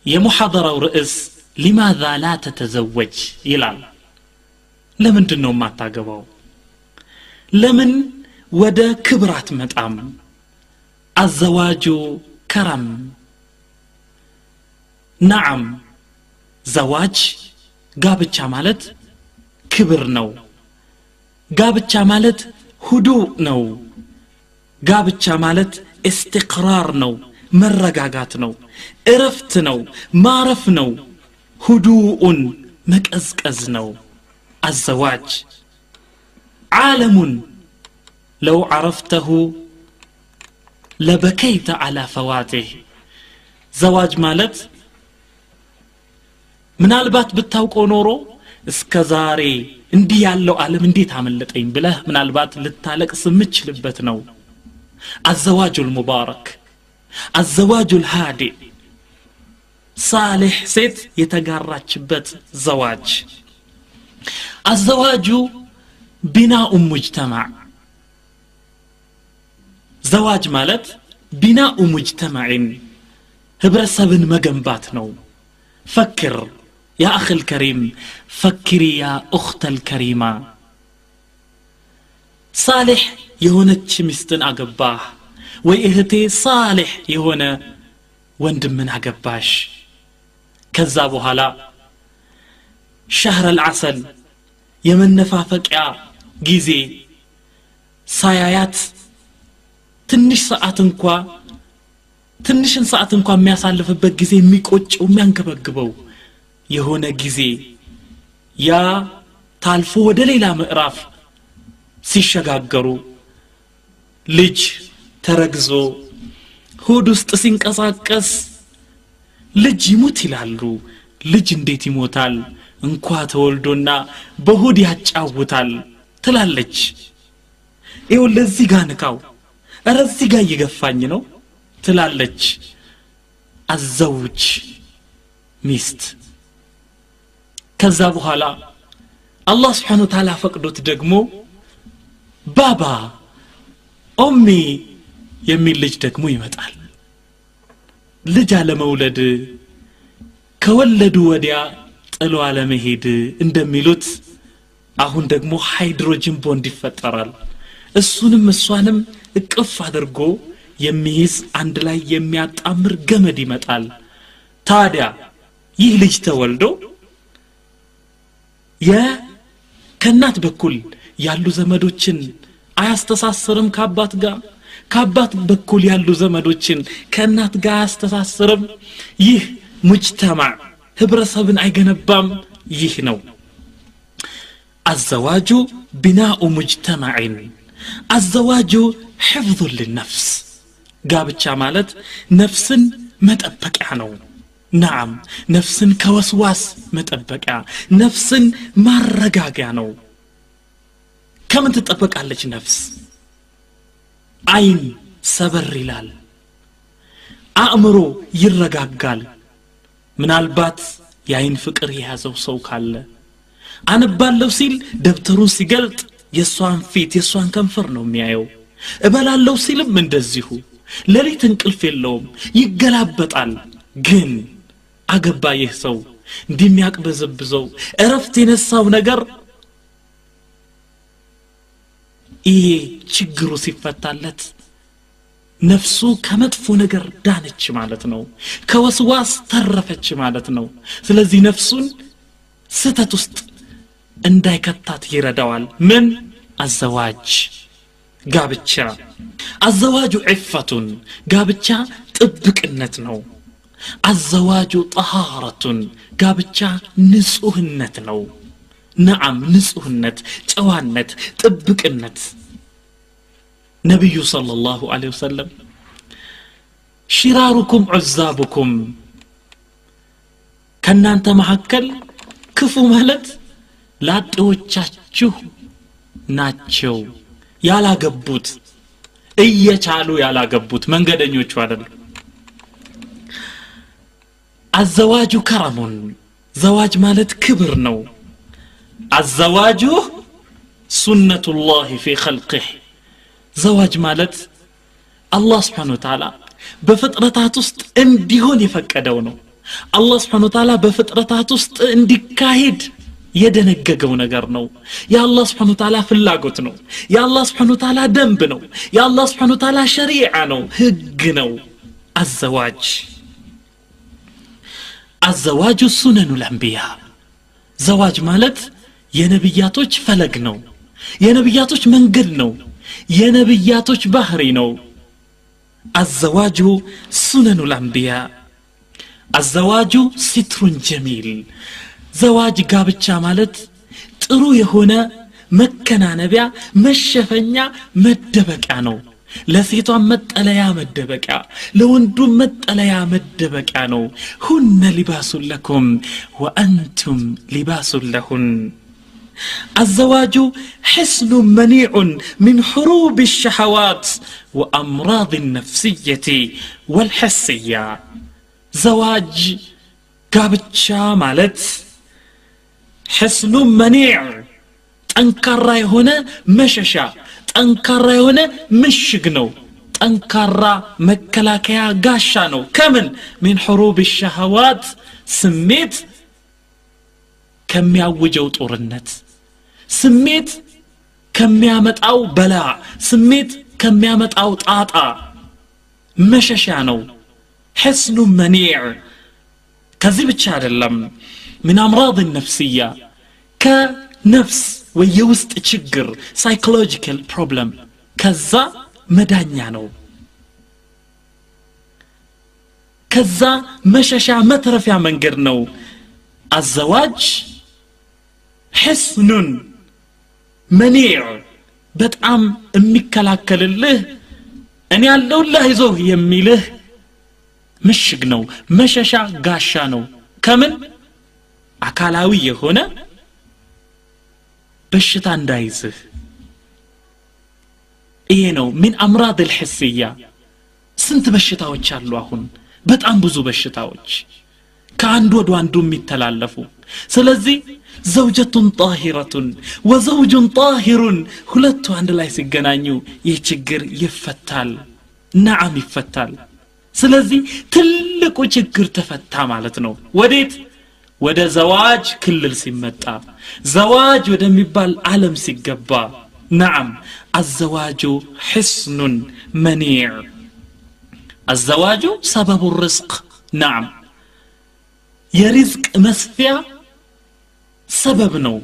የሙሐደራው ርዕስ لماذا لا تتزوج ይላል ለምንድነው ማታገባው ለምን ወደ ክብራት መጣም الزواج كرم نعم زواج ጋብቻ ማለት ክብር ነው ጋብቻ ማለት ሁዱእ ነው ጋብቻ ማለት استقرار ነው መረጋጋት ነው እረፍት ነው ማረፍ ነው ሁዱኡን መቀዝቀዝ ነው الزواج عالم لو عرفته لبكيت على فواته زواج ማለት ምናልባት ብታውቀው ኖሮ እስከዛሬ እንዲህ ያለው ዓለም እንዴት አመለጠኝ ብለህ ምናልባት ልታለቅስ የምትችልበት ነው الزواج المبارك الزواج الهادئ صالح ሴት የተጋራችበት زواج الزواج بناء مجتمع زواج ማለት بناء مجتمع ህብረተሰብን መገንባት ነው فكر يا أخي الكريم فكري يا أخت الكريمة صالح يهونك مستن أقباه وإهتي صالح يهونا وندم من أقباش كذابوا هلا شهر العسل يمن نفافك يا جيزي سايات تنش ساعات انكوا تنشن ساعات انكوا مياسالفበት ጊዜ የሚቆጭው የሚያንከበግበው የሆነ ጊዜ ያ ታልፎ ወደ ሌላ ምዕራፍ ሲሸጋገሩ ልጅ ተረግዞ ሆድ ውስጥ ሲንቀሳቀስ ልጅ ይሞት ይላሉ ልጅ እንዴት ይሞታል እንኳን ተወልዶና በሆድ ያጫውታል ትላለች ይው ለዚህ ጋር ንካው አረ እዚህ ጋር ይገፋኝ ነው ትላለች الزوج ሚስት ከዛ በኋላ አላህ Subhanahu Wa Ta'ala ፈቅዶት ደግሞ ባባ ኡሚ የሚል ልጅ ደግሞ ይመጣል ልጅ አለመውለድ ከወለዱ ወዲያ ጥሎ አለመሄድ እንደሚሉት አሁን ደግሞ ሃይድሮጅን ቦንድ ይፈጠራል እሱንም እሷንም እቅፍ አድርጎ የሚይዝ አንድ ላይ የሚያጣምር ገመድ ይመጣል ታዲያ ይህ ልጅ ተወልዶ ከናት በኩል ያሉ ዘመዶችን አያስተሳስርም ከአባት በኩል ያሉ ዘመዶችን ከናት ጋር አያስተሳስርም ይህ ሙጅተማዕ ህብረተሰብን አይገነባም ይህ ነው الزواج بناء مجتمع الزواج حفظ للنفس ጋብቻ ማለት ነፍስን መጠበቂያ ነው نعم نفسن كوسواس متطبقا نفسن ማረጋጊያ ነው كم تطبقالች نفس አይን ሰበር ይላል አእምሮ ይረጋጋል ምናልባት የአይን ፍቅር የያዘው ሰው ካለ አንባለው ሲል ደብተሩን ሲገልጥ የሷን ፊት የሷን ከንፈር ነው የሚያየው እበላለው ሲልም እንደዚሁ ለሊት እንቅልፍ የለውም ይገላበጣል ግን አገባ ይህ ሰው እንደሚያቅበዘብዘው እረፍት የነሳው ነገር ይሄ ችግሩ ሲፈታለት ነፍሱ ከመጥፎ ነገር ዳነች ማለት ነው ከወስዋስ ተረፈች ማለት ነው ስለዚህ ነፍሱን ስተት ውስጥ እንዳይከታት ይረዳዋል ምን الزواج ጋብቻ الزواج عفة ጋብቻ ጥብቅነት ነው الزواج طهارة ጋብቻ ንጹህነት ነው نعم ንጹህነት ጨዋነት ጥብቅነት ነብዩ ሰለላሁ ዐለይሂ ወሰለም ሽራሩኩም ዑዛቡኩም ከናንተ መሐከል ክፉ ማለት ላጤዎቻችሁ ናቸው ያላገቡት እየቻሉ ያላገቡት መንገደኞቹ አይደሉ الزواج كرم زواج ማለት ክብር ነው الزواج سنة الله في خلقه زواج ማለት الله سبحانه وتعالى በፍጥረታት ውስጥ እንዲሆን የፈቀደው ነው አላህ Subhanahu Wa Ta'ala በፍጥረታት ውስጥ እንዲካሄድ የደነገገው ነገር ነው የአላህ Subhanahu Wa Ta'ala ፍላጎት ነው የአላህ Subhanahu Wa Ta'ala ደንብ ነው የአላህ Subhanahu Wa Ta'ala ሸሪዓ ነው ህግ ነው الزواج سنن الانبياء زواج ማለት የነብያቶች ፈለግ ነው የነብያቶች መንገድ ነው የነብያቶች ባህሪ ነው الزواج سنن الانبياء الزواج ستر جميل زواج ጋብቻ ማለት ጥሩ የሆነ መከናነቢያ መሸፈኛ መደበቂያ ነው ለሴቷ መጠለያ መደበቂያ ለወንዱ መጠለያ መደበቂያ ነው ሁነ ሊባሱ ለኩም ወአንቱም ሊባሱ ለሁን الزواج حسن منيع من حروب الشهوات وأمراض النفسية والحسية زواج ጋብቻ ማለት حسن منيع ጠንካራ የሆነ መሸሻ ጠንካራ የሆነ ምሽግ ነው ጠንካራ መከላከያ ጋሻ ነው ከምን من حروب الشهوات ስሜት ከሚያውጀው ጦርነት ስሜት ከሚያመጣው በላ ስሜት ከሚያመጣው ጣጣ መሸሻ ነው حسن منيع ከዚህ ብቻ አይደለም من امراض النفسيه ከነፍስ ወየውስጥ ችግር psychological problem ከዛ መዳኛ ነው ከዛ መሸሻ መትረፊያ መንገድ ነው الزواج حسن منيع በጣም የሚከላከልልህ እኔ ያለውልህ ይዞህ የሚልህ ምሽግ ነው መሸሻ ጋሻ ነው ከምን አካላዊ የሆነ በሽታ እንዳይዝህ ይሄ ነው من امراض الحسيه ስንት በሽታዎች አሉ አሁን በጣም ብዙ በሽታዎች ከአንዱ ወደ አንዱ የሚተላለፉ ስለዚህ زوجة طاهرة وزوج طاهر ሁለቱ አንድ ላይ ሲገናኙ ይህ ችግር ይፈታል نعم ይፈታል ስለዚህ ትልቁ ችግር ተፈታ ማለት ነው ወዴት ወደ ዘዋጅ ክልል ሲመጣ ዘዋጅ ወደሚባል ዓለም ሲገባ نعم الزواج حسن منيع الزواج سبب الرزق نعم የሪዝቅ መስፊያ ሰበብ ነው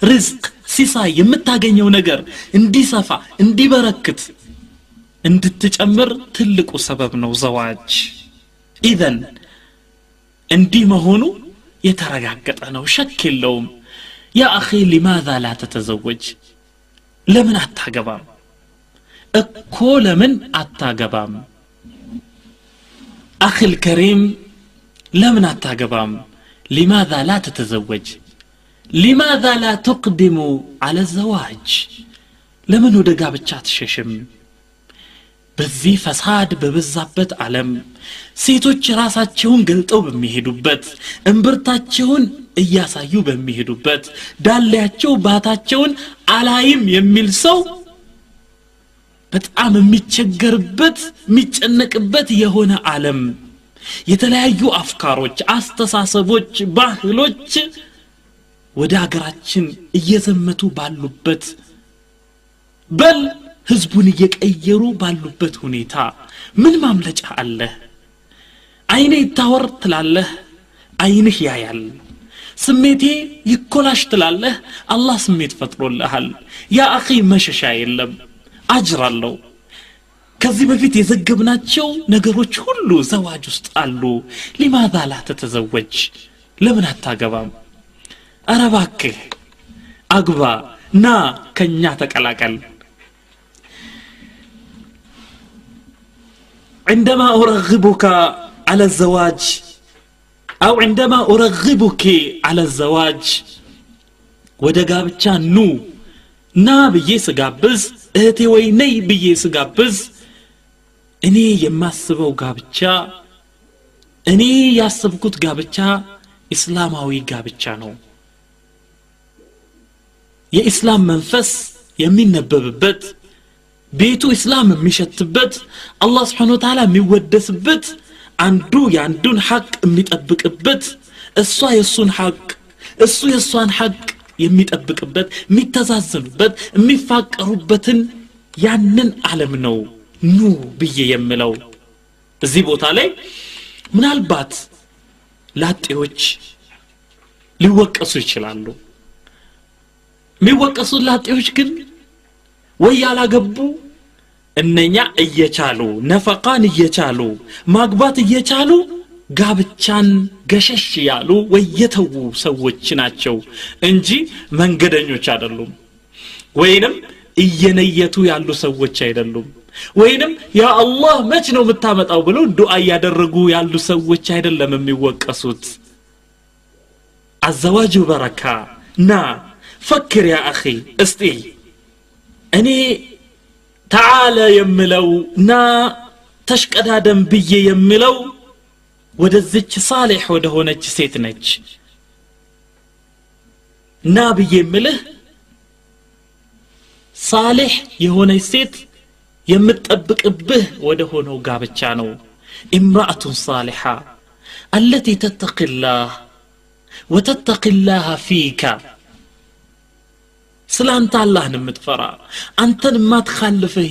ሪዝቅ ሲሳይ የምታገኘው ነገር እንዲሰፋ እንዲበረክት እንድትጨምር ትልቁ ሰበብ ነው ዘዋጅ ኢዘን እንዲህ መሆኑ የተረጋገጠ ነው ሸክ የለውም يا اخي لماذا لا تتزوج ለምን አታገባም እኮ ለምን አታገባም اخي الكريم لمن أتاقبام لماذا لا تتزوج لماذا لا تقدم على الزواج لمن هو دقابتشات ششم بذي فساد ببزابت علم سيتوش راساتشون قلتو بميهدوبت انبرتاتشون اياسايو بميهدوبت دالياتشو باتاتشون علايم يميل سو بتعام ميتشجربت ميتشنكبت يهونا عالم የተለያዩ አፍካሮች አስተሳሰቦች ባህሎች ወደ ሀገራችን እየዘመቱ ባሉበት በል ህዝቡን እየቀየሩ ባሉበት ሁኔታ ምን ማምለጫ አለ አይኔ ይታወር ትላለህ አይንህ ያያል ስሜቴ ይኮላሽ ትላለህ አላህ ስሜት ፈጥሮልሃል ያ አኺ መሸሻ የለም አጅራለሁ ከዚህ በፊት የዘገብናቸው ነገሮች ሁሉ ዘዋጅ ውስጥ አሉ لماذا لا تتزوج ለምን አታገባም አረባክህ አግባ ና ከኛ ተቀላቀል عندما أرغبك على الزواج أو عندما أرغبك على الزواج ودقابتشا نو نا بيي سقابز اهتي ويني بيي سقابز እኔ የማስበው ጋብቻ እኔ ያሰብኩት ጋብቻ እስላማዊ ጋብቻ ነው የእስላም መንፈስ የሚነበብበት ቤቱ እስላም የሚሸትበት አላህ Subhanahu Wa Ta'ala የሚወደስበት አንዱ ያንዱን ሐቅ የሚጠብቅበት እሷ የሱን ሐቅ እሱ የሷን ሐቅ የሚጠብቅበት የሚተዛዘኑበት የሚፋቀሩበትን ያንን ዓለም ነው ኑ ብዬ የምለው እዚህ ቦታ ላይ ምናልባት ላጤዎች ሊወቀሱ ይችላሉ የሚወቀሱ ላጤዎች ግን ወይ ያላገቡ እነኛ እየቻሉ ነፈቃን እየቻሉ ማግባት እየቻሉ ጋብቻን ገሸሽ ያሉ ወይ የተው ሰዎች ናቸው እንጂ መንገደኞች አይደሉም ወይንም እየነየቱ ያሉ ሰዎች አይደሉም ወይንም ያ አላህ መች ነው የምታመጣው ብሎ ዱዓ ያደረጉ ያሉ ሰዎች አይደለም የሚወቀሱት الزواج بركة نا فكر يا أخي استي أني تعالى يملو نا تشكد هذا بي يملو ودزج صالح ودهونج سيتنج نا بي يمله صالح يهونج سيت يمتطبق به ودهونو غابچا نو امرأة صالحة التي تتقي الله وتتقي الله فيك سلامت الله نمتفرا أنت ما تخلفه